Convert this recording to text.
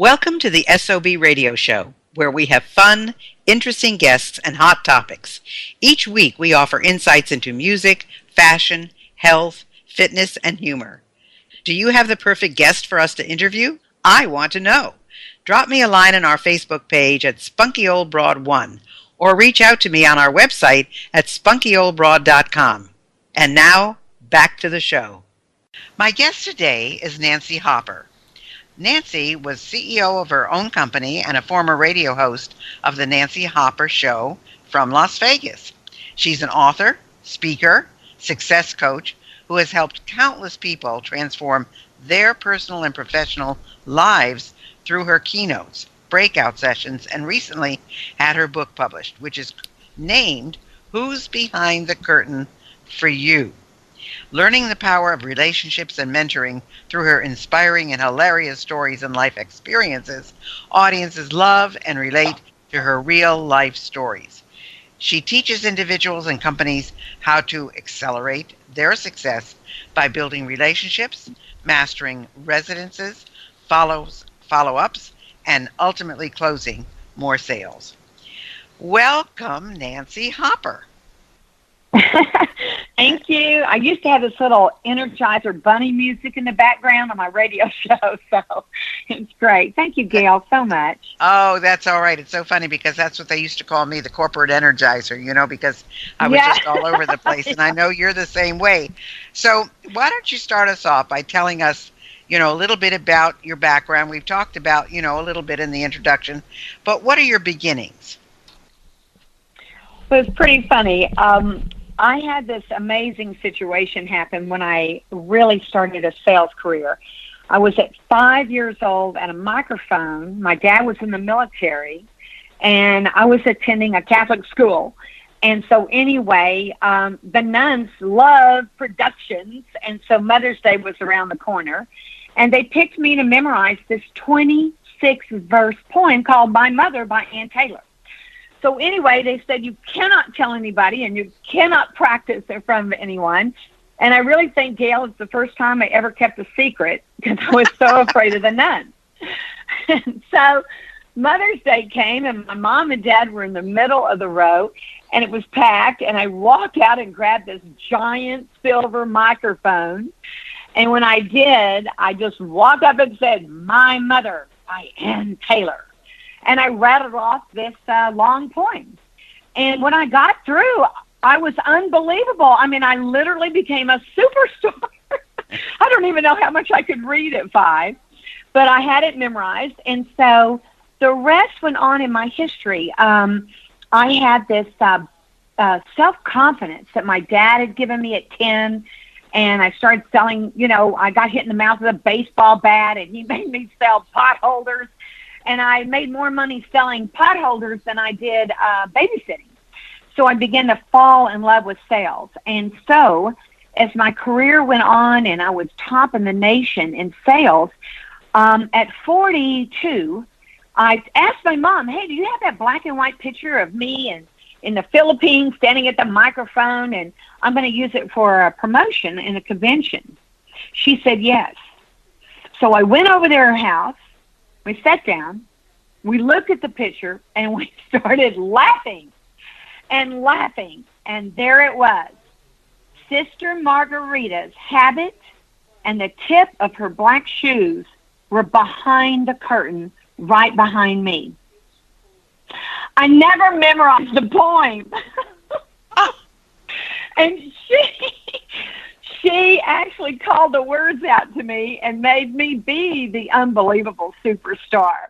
Welcome to the SOBRadio show, where we have fun, interesting guests, and hot topics. Each week we offer insights into music, fashion, health, fitness, and humor. Do you have the perfect guest for us to interview? I want to know. Drop me a line on our Facebook page at SpunkyOldBroad1 or reach out to me on our website at SpunkyOldBroad.com. And now, back to the show. My guest today is Nancy Hopper. Nancy was CEO of her own company and a former radio host of the Nancy Hopper Show from Las Vegas. She's an author, speaker, success coach who has helped countless people transform their personal and professional lives through her keynotes, breakout sessions, and recently had her book published, which is named Who's Behind the Curtain for You? Learning the power of relationships and mentoring through her inspiring and hilarious stories and life experiences, audiences love and relate to her real-life stories. She teaches individuals and companies how to accelerate their success by building relationships, mastering residences, follow-ups, and ultimately closing more sales. Welcome, Nancy Hopper. Thank you. I used to have this little Energizer bunny music in the background on my radio show, so it's great. Thank you, Gail, so much. Oh, that's all right. It's so funny because that's what they used to call me, the corporate energizer, because I was just all over the place, and I know you're the same way. So why don't you start us off by telling us, a little bit about your background. We've talked about, a little bit in the introduction, but what are your beginnings? Well, it's pretty funny. I had this amazing situation happen when I really started a sales career. I was at 5 years old at a microphone. My dad was in the military, and I was attending a Catholic school. And so anyway, the nuns love productions, and so Mother's Day was around the corner. And they picked me to memorize this 26-verse poem called My Mother by Ann Taylor. So anyway, they said, you cannot tell anybody and you cannot practice in front of anyone. And I really think, Gail, it's the first time I ever kept a secret because I was so afraid of the nuns. And so Mother's Day came and my mom and dad were in the middle of the row and it was packed. And I walked out and grabbed this giant silver microphone. And when I did, I just walked up and said, My Mother by Ann Taylor. And I rattled off this long poem. And when I got through, I was unbelievable. I mean, I literally became a superstar. I don't even know how much I could read at 5, but I had it memorized. And so the rest went on in my history. I had this self-confidence that my dad had given me at 10. And I started selling, I got hit in the mouth with a baseball bat, and he made me sell pot holders. And I made more money selling pot holders than I did babysitting. So I began to fall in love with sales. And so as my career went on and I was top in the nation in sales, at 42, I asked my mom, hey, do you have that black and white picture of me in the Philippines standing at the microphone, and I'm going to use it for a promotion in a convention? She said yes. So I went over to her house. We sat down, we looked at the picture, and we started laughing and laughing. And there it was. Sister Margarita's habit and the tip of her black shoes were behind the curtain, right behind me. I never memorized the poem. And she actually called the words out to me and made me be the unbelievable superstar.